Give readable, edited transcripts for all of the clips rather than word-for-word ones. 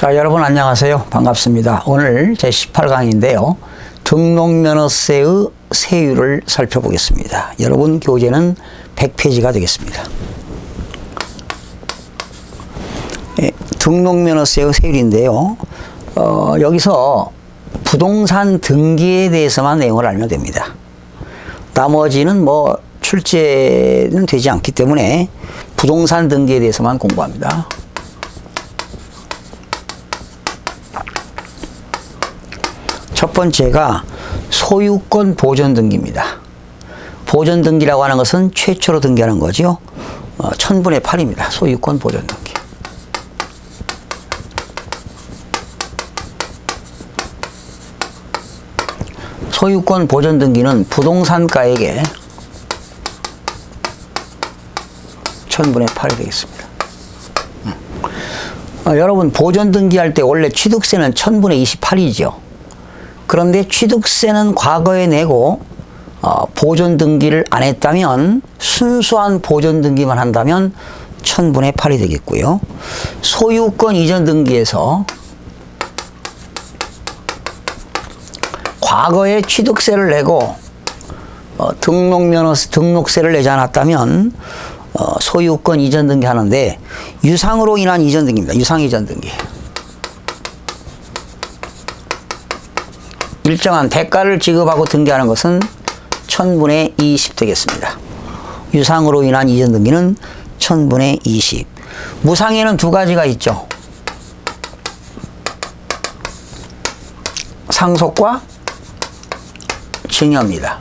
자, 여러분 안녕하세요. 반갑습니다. 오늘 제18강인데요. 등록면허세의 세율을 살펴보겠습니다. 여러분 교재는 100페이지가 되겠습니다. 등록면허세의 세율인데요. 여기서 부동산 등기에 대해서만 내용을 알면 됩니다. 나머지는 뭐 출제는 되지 않기 때문에 부동산 등기에 대해서만 공부합니다. 첫 번째가 소유권 보존 등기입니다. 보존 등기라고 하는 것은 최초로 등기하는 거죠. 1000분의 8입니다. 소유권 보존 등기. 소유권 보존 등기는 부동산가액의 1000분의 8이 되겠습니다. 여러분 보존 등기할 때 원래 취득세는 1000분의 28이죠. 그런데 취득세는 과거에 내고 보존 등기를 안 했다면 순수한 보존 등기만 한다면 1000분의 8이 되겠고요. 소유권 이전 등기에서 과거에 취득세를 내고 등록세를 내지 않았다면 소유권 이전 등기 하는데 유상으로 인한 이전 등기입니다. 유상 이전 등기. 일정한 대가를 지급하고 등기하는 것은 1000분의 20 되겠습니다. 유상으로 인한 이전 등기는 1000분의 20. 무상에는 두 가지가 있죠. 상속과 증여입니다.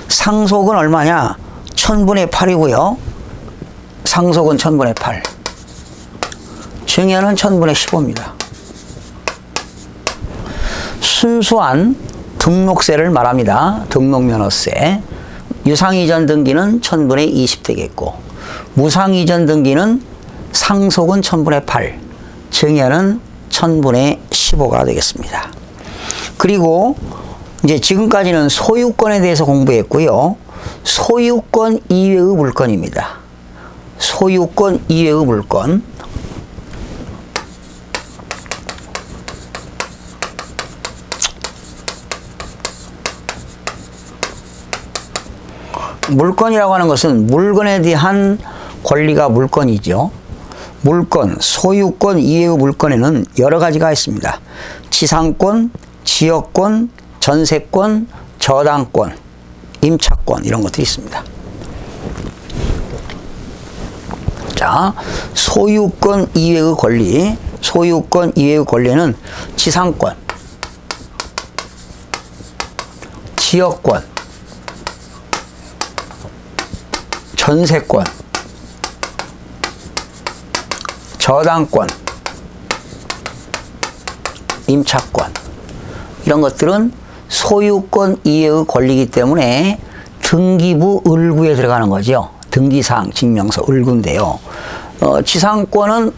상속은 얼마냐? 1000분의 8이고요. 상속은 1000분의 8. 증여는 1000분의 15입니다. 순수한 등록세를 말합니다. 등록면허세. 유상이전 등기는 1000분의 20 되겠고, 무상이전 등기는 상속은 1000분의 8, 증여는 1000분의 15가 되겠습니다. 그리고 이제 지금까지는 소유권에 대해서 공부했고요. 소유권 이외의 물건입니다. 소유권 이외의 물건. 물건이라고 하는 것은 물건에 대한 권리가 물건이죠. 물건, 소유권 이외의 물건에는 여러 가지가 있습니다. 지상권, 지역권, 전세권, 저당권, 임차권 이런 것들이 있습니다. 자, 소유권 이외의 권리, 소유권 이외의 권리는 지상권, 지역권, 전세권, 저당권, 임차권 이런 것들은 소유권 이외의 권리이기 때문에 등기부 을구에 들어가는 거죠. 등기사항 증명서 을구인데요. 지상권은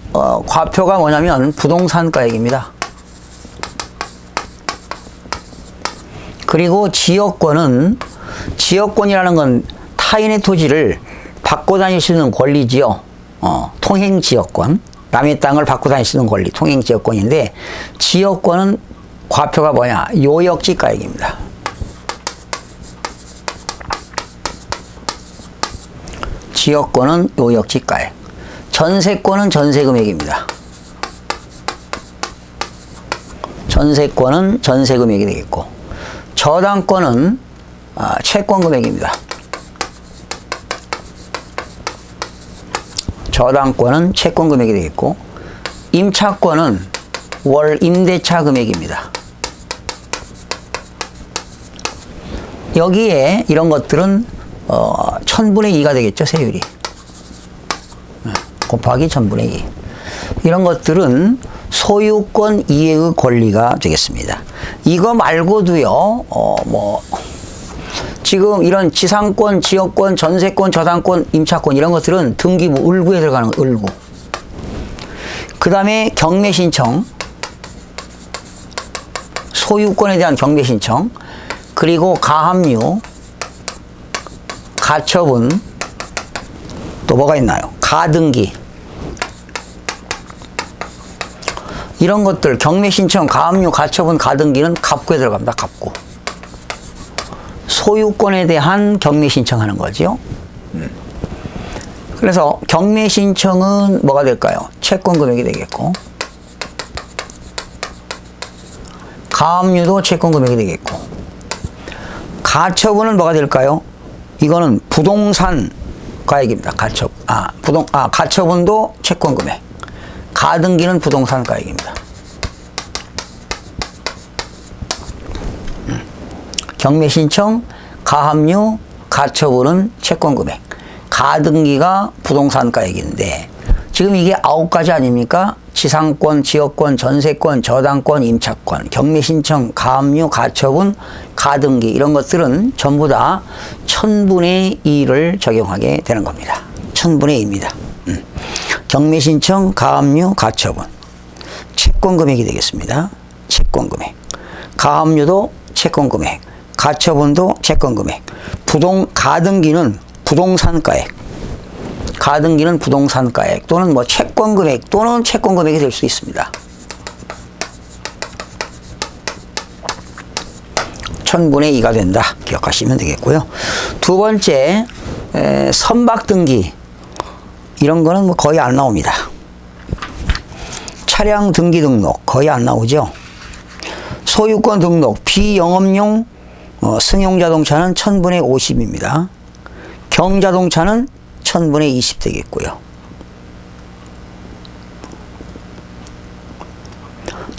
과표가 뭐냐면 부동산가액입니다. 그리고 지역권은 지역권이라는 건 타인의 토지를 받고 다닐 수 있는 권리지요. 통행지역권. 남의 땅을 받고 다닐 수 있는 권리, 통행지역권인데, 지역권은 과표가 뭐냐? 요역지가액입니다. 지역권은 요역지가액. 전세권은 전세금액입니다. 전세권은 전세금액이 되겠고, 저당권은 채권금액입니다. 저당권은 채권 금액이 되겠고, 임차권은 월 임대차 금액입니다. 여기에 이런 것들은 1000분의 2가 되겠죠, 세율이. 곱하기 1000분의 2. 이런 것들은 소유권 이외의 권리가 되겠습니다. 이거 말고도요, 지금 이런 지상권, 지역권, 전세권, 저당권, 임차권 이런 것들은 등기부 을구에 들어가는 을구. 그 다음에 경매신청, 소유권에 대한 경매신청, 그리고 가압류, 가처분, 또 뭐가 있나요? 가등기. 이런 것들 경매신청, 가압류, 가처분, 가등기는 갑구에 들어갑니다. 갑구. 소유권에 대한 경매신청하는 거죠. 그래서 경매신청은 뭐가 될까요? 채권 금액이 되겠고, 가압류도 채권 금액이 되겠고, 가처분은 뭐가 될까요? 이거는 부동산 가액입니다. 가처분도 채권 금액, 가등기는 부동산 가액입니다. 경매신청, 가압류, 가처분은 채권 금액, 가등기가 부동산 가액인데, 지금 이게 9가지 아닙니까? 지상권, 지역권, 전세권, 저당권, 임차권, 경매신청, 가압류, 가처분, 가등기 이런 것들은 전부 다 1000분의 2를 적용하게 되는 겁니다. 1000분의 2입니다. 경매신청, 가압류, 가처분, 채권 금액이 되겠습니다. 채권 금액. 가압류도 채권 금액, 가처분도 채권 금액. 가등기는 부동산 가액. 가등기는 부동산 가액 또는 뭐 채권 금액 또는 채권 금액이 될 수 있습니다. 1000분의 2가 된다. 기억하시면 되겠고요. 두 번째, 선박 등기. 이런 거는 뭐 거의 안 나옵니다. 차량 등기 등록 거의 안 나오죠. 소유권 등록, 비영업용 승용 자동차는 1000분의 50입니다. 경자동차는 1000분의 20 되겠고요.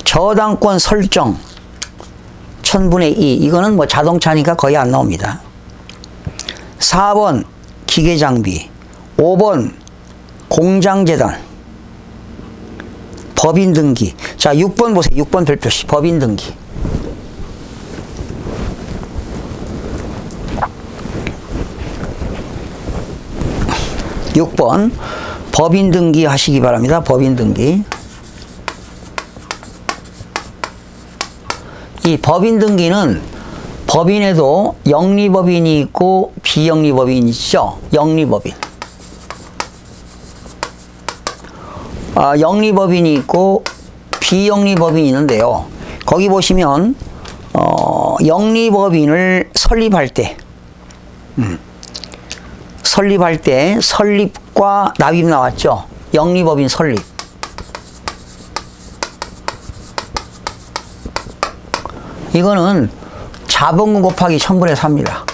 저당권 설정 1000분의 2 이거는 뭐 자동차니까 거의 안 나옵니다. 4번 기계장비, 5번 공장재단, 법인 등기. 자, 6번 보세요. 6번 별표시 법인 등기. (6번) 법인 등기 하시기 바랍니다. 법인 등기. 이 법인 등기는 법인에도 영리법인이 있고 비영리법인이 있죠. 영리법인. 영리법인이 있고 비영리법인이 있는데요. 거기 보시면 영리법인을 설립할 때 설립과 납입 나왔죠. 영리법인 설립. 이거는 자본금 곱하기 1000분의 4입니다.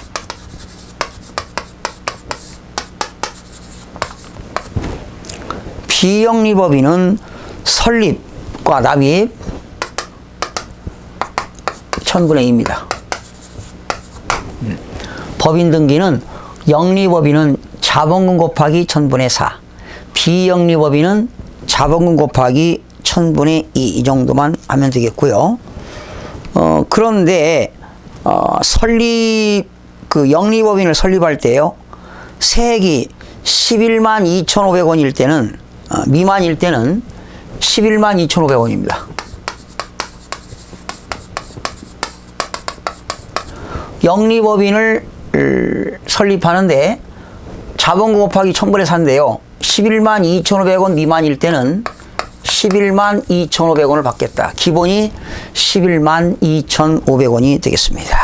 비영리법인은 설립과 납입 1000분의 2입니다. 법인 등기는 영리법인은 자본금 곱하기 1000분의 4, 비영리법인은 자본금 곱하기 1000분의 2 이 정도만 하면 되겠고요. 그런데 영리법인을 설립할 때요, 세액이 11만 2,500원일 때는 미만일 때는 11만 2,500원입니다. 영리법인을 설립하는데 자본금 곱하기 1000분의 4인데요. 11만 2,500원 미만일 때는 11만 2,500원을 받겠다. 기본이 11만 2,500원이 되겠습니다.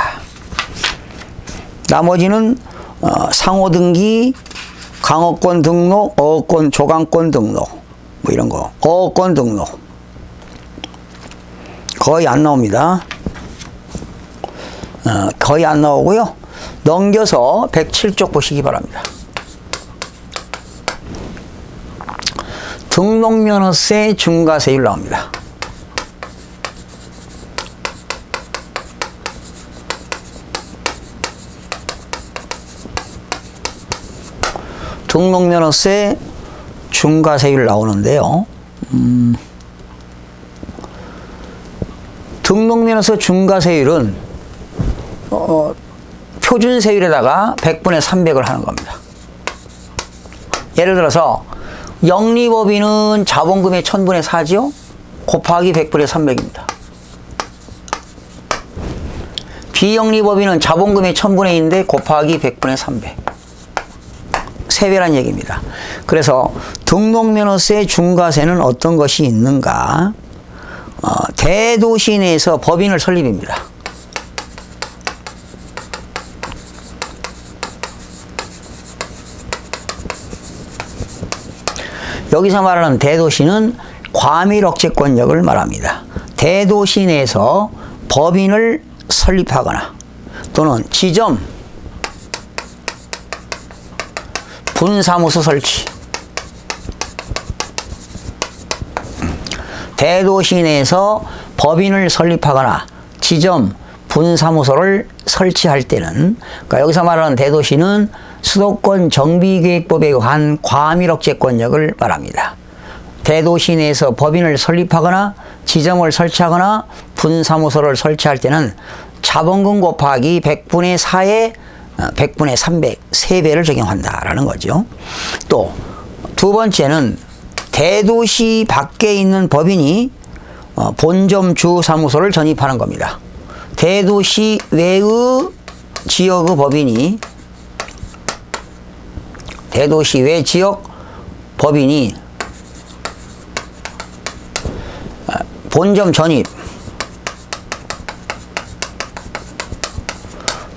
나머지는 상호등기, 강업권 등록, 어업권, 조강권 등록 뭐 이런 거. 어업권 등록 거의 안 나옵니다. 거의 안 나오고요. 넘겨서 107쪽 보시기 바랍니다. 등록면허세 중과세율 나옵니다. 등록면허세 중과세율 나오는데요. 등록면허세 중과세율은 표준세율에다가 100분의 300을 하는 겁니다. 예를 들어서 영리법인은 자본금의 1000분의 4죠? 곱하기 100분의 300입니다. 비영리법인은 자본금의 1000분의 2인데 곱하기 100분의 300. 3배란 얘기입니다. 그래서 등록면허세 중과세는 어떤 것이 있는가? 대도시 내에서 법인을 설립입니다. 여기서 말하는 대도시는 과밀억제권력을 말합니다. 대도시 내에서 법인을 설립하거나 또는 지점, 분사무소 설치, 대도시 내에서 법인을 설립하거나 지점, 분사무소를 설치할 때는, 그러니까 여기서 말하는 대도시는 수도권 정비계획법에 의한 과밀억제권력을 말합니다. 대도시 내에서 법인을 설립하거나 지점을 설치하거나 분사무소를 설치할 때는 자본금 곱하기 100분의 4에 100분의 300, 3배를 적용한다라는 거죠. 또 두 번째는 대도시 밖에 있는 법인이 본점 주사무소를 전입하는 겁니다. 대도시 외의 지역의 법인이 대도시 외 지역 법인이 본점 전입,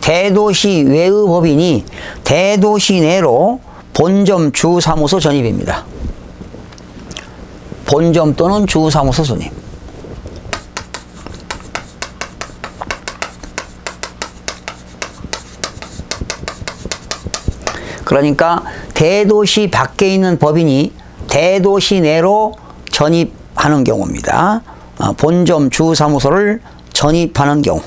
대도시 외의 법인이 대도시 내로 본점 주사무소 전입입니다. 본점 또는 주사무소 전입. 그러니까 대도시 밖에 있는 법인이 대도시 내로 전입하는 경우입니다. 본점 주사무소를 전입하는 경우.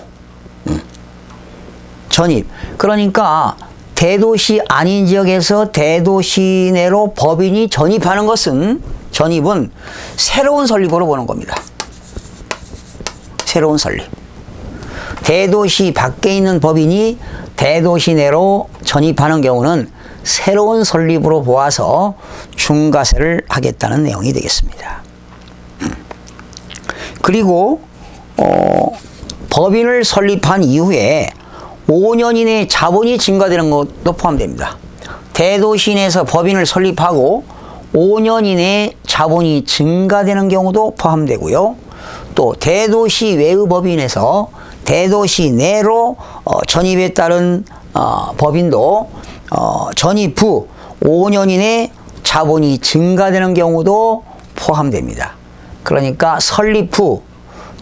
전입. 그러니까 대도시 아닌 지역에서 대도시 내로 법인이 전입하는 것은, 전입은 새로운 설립으로 보는 겁니다. 새로운 설립. 대도시 밖에 있는 법인이 대도시 내로 전입하는 경우는 새로운 설립으로 보아서 중과세를 하겠다는 내용이 되겠습니다. 그리고 법인을 설립한 이후에 5년 이내에 자본이 증가되는 것도 포함됩니다. 대도시 내에서 법인을 설립하고 5년 이내에 자본이 증가되는 경우도 포함되고요. 또 대도시 외의 법인에서 대도시 내로 전입에 따른 법인도 전입 후 5년 이내에 자본이 증가되는 경우도 포함됩니다. 그러니까 설립 후,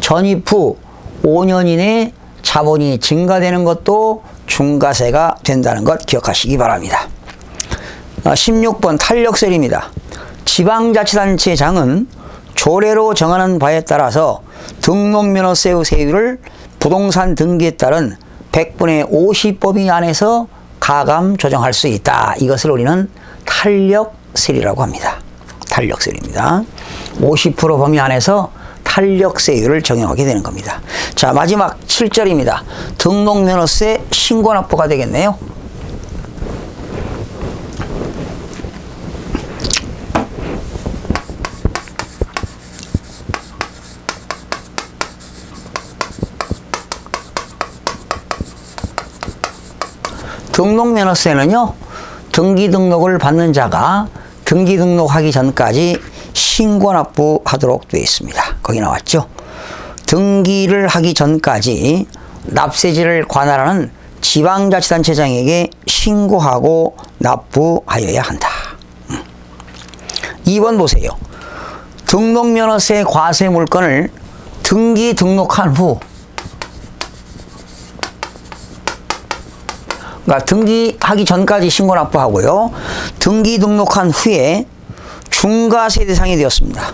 전입 후 5년 이내에 자본이 증가되는 것도 중과세가 된다는 것 기억하시기 바랍니다. 16번 탄력세율입니다. 지방자치단체장은 조례로 정하는 바에 따라서 등록면허세의 세율을 부동산 등기에 따른 100분의 50 범위 안에서 가감 조정할 수 있다. 이것을 우리는 탄력세율이라고 합니다. 탄력세율입니다. 50% 범위 안에서 탄력세율을 적용하게 되는 겁니다. 자, 마지막 7절입니다. 등록면허세 신고납부가 되겠네요. 등록면허세는요, 등기 등록을 받는 자가 등기 등록하기 전까지 신고납부하도록 되어 있습니다. 거기 나왔죠. 등기를 하기 전까지 납세지를 관할하는 지방자치단체장에게 신고하고 납부하여야 한다. 2번 보세요. 등록면허세 과세 물건을 등기 등록한 후, 그러니까 등기하기 전까지 신고 납부하고요. 등기 등록한 후에 중과세 대상이 되었습니다.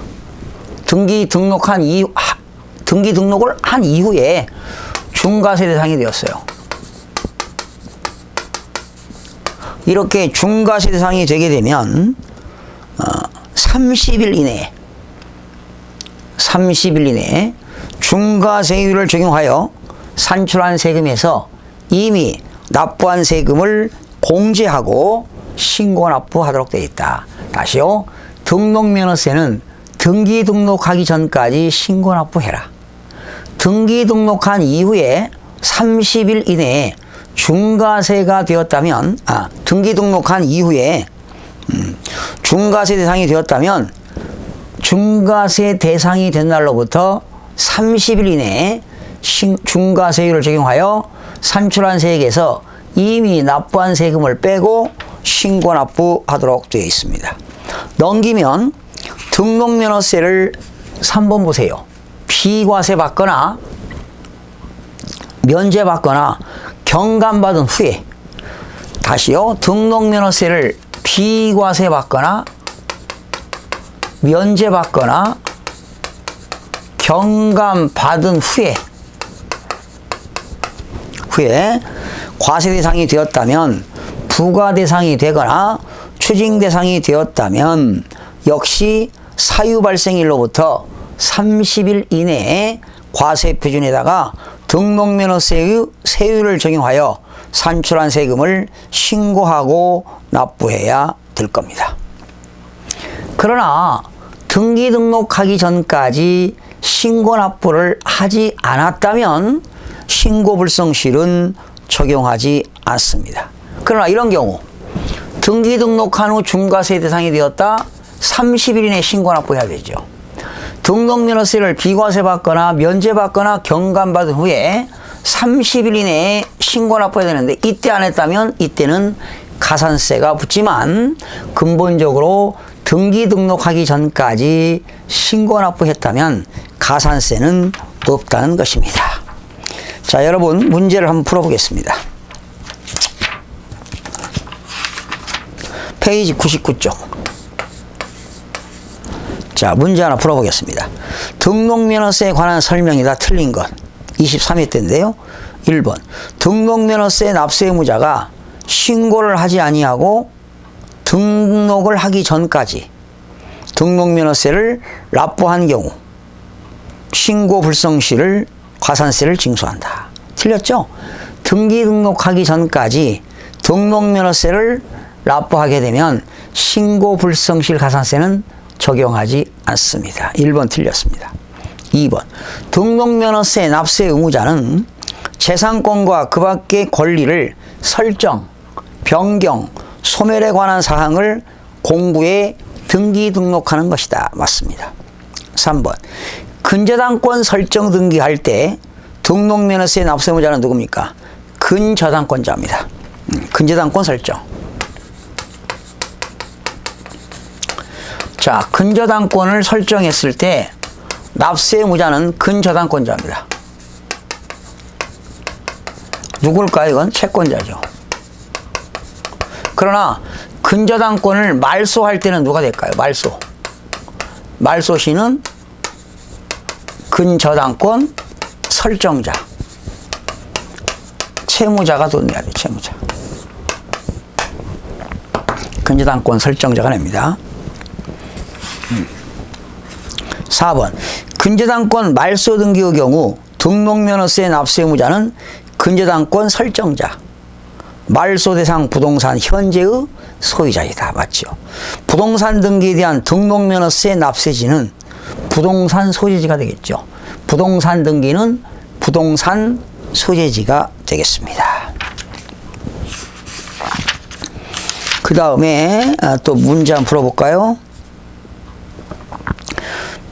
등기 등록을 한 이후에 중과세 대상이 되었어요. 이렇게 중과세 대상이 되게 되면 30일 이내에 중과세율을 적용하여 산출한 세금에서 이미 납부한 세금을 공제하고 신고 납부하도록 되어 있다. 다시요. 등록면허세는 등기 등록하기 전까지 신고 납부해라. 등기 등록한 이후에 30일 이내에 중과세가 되었다면, 등기 등록한 이후에 중과세 대상이 되었다면 중과세 대상이 된 날로부터 30일 이내에 중과세율을 적용하여 산출한 세액에서 이미 납부한 세금을 빼고 신고 납부하도록 되어 있습니다. 넘기면 등록면허세를 3번 보세요. 비과세 받거나 면제받거나 경감받은 후에, 다시요, 등록면허세를 비과세 받거나 면제받거나 경감받은 후에 과세 대상이 되었다면, 부과 대상이 되거나 추징 대상이 되었다면 역시 사유 발생일로부터 30일 이내에 과세 표준에다가 등록면허세의 세율을 적용하여 산출한 세금을 신고하고 납부해야 될 겁니다. 그러나 등기 등록하기 전까지 신고 납부를 하지 않았다면 신고 불성실은 적용하지 않습니다. 그러나 이런 경우 등기 등록한 후 중과세 대상이 되었다. 30일 이내에 신고 납부해야 되죠. 등록면허세를 비과세 받거나 면제받거나 경감받은 후에 30일 이내에 신고 납부해야 되는데, 이때 안 했다면 이때는 가산세가 붙지만 근본적으로 등기 등록하기 전까지 신고 납부했다면 가산세는 없다는 것입니다. 자, 여러분 문제를 한번 풀어보겠습니다. 페이지 99쪽. 자, 문제 하나 풀어보겠습니다. 등록면허세에 관한 설명이다. 틀린 것. 23회 때인데요. 1번. 등록면허세 납세 의무자가 신고를 하지 아니하고 등록을 하기 전까지 등록면허세를 납부한 경우 신고 불성실을 과산세를 징수한다. 틀렸죠? 등기 등록하기 전까지 등록면허세를 납부하게 되면 신고 불성실 가산세는 적용하지 않습니다. 1번 틀렸습니다. 2번. 등록면허세 납세 의무자는 재산권과 그 밖의 권리를 설정, 변경, 소멸에 관한 사항을 공부에 등기 등록하는 것이다. 맞습니다. 3번. 근저당권 설정 등기할 때 등록면허세 납세 의무자는 누굽니까? 근저당권자입니다. 근저당권 설정. 자, 근저당권을 설정했을 때 납세 의무자는 근저당권자입니다. 누굴까요? 이건 채권자죠. 그러나 근저당권을 말소할 때는 누가 될까요? 말소시는 근저당권 설정자. 채무자가 돈 내야 돼. 채무자. 근저당권 설정자가 냅니다. 4번. 근저당권 말소 등기의 경우 등록면허세 납세 의무자는 근저당권 설정자, 말소 대상 부동산 현재의 소유자이다. 맞죠? 부동산 등기에 대한 등록면허세 납세지는 부동산 소재지가 되겠죠. 부동산 등기는 부동산 소재지가 되겠습니다. 그 다음에 또 문제 한번 풀어볼까요?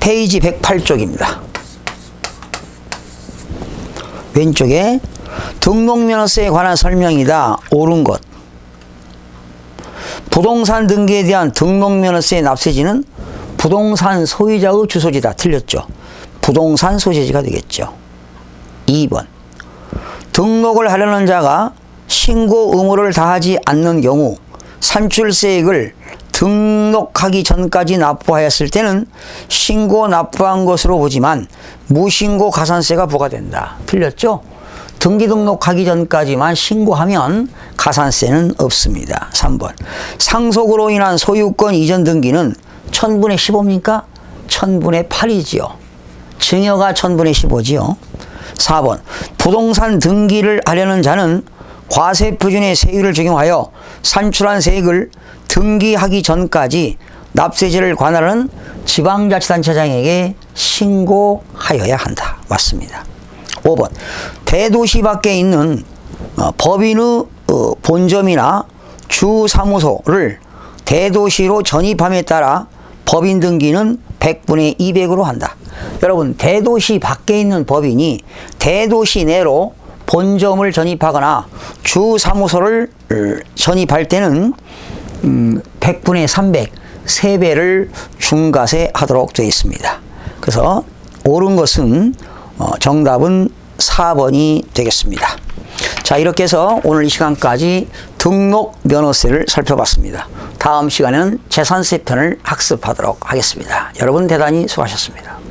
페이지 108쪽입니다. 왼쪽에 등록면허세에 관한 설명이다. 옳은 것. 부동산 등기에 대한 등록면허세 납세지는 부동산 소유자의 주소지다. 틀렸죠. 부동산 소재지가 되겠죠. 2번. 등록을 하려는 자가 신고 의무를 다하지 않는 경우 산출세액을 등록하기 전까지 납부하였을 때는 신고 납부한 것으로 보지만 무신고 가산세가 부과된다. 틀렸죠? 등기 등록하기 전까지만 신고하면 가산세는 없습니다. 3번. 상속으로 인한 소유권 이전 등기는 1000분의 15입니까? 1000분의 8이지요. 증여가 1000분의 15지요. 4번. 부동산 등기를 하려는 자는 과세 표준의 세율을 적용하여 산출한 세액을 등기하기 전까지 납세제를 관할하는 지방자치단체장에게 신고하여야 한다. 맞습니다. 5번. 대도시 밖에 있는 법인의 본점이나 주사무소를 대도시로 전입함에 따라 법인 등기는 100분의 200으로 한다. 여러분, 대도시 밖에 있는 법인이 대도시 내로 본점을 전입하거나 주사무소를 전입할 때는 100분의 300, 3배를 중과세 하도록 되어 있습니다. 그래서 옳은 것은 정답은 4번이 되겠습니다. 자, 이렇게 해서 오늘 이 시간까지 등록 면허세를 살펴봤습니다. 다음 시간에는 재산세 편을 학습하도록 하겠습니다. 여러분 대단히 수고하셨습니다.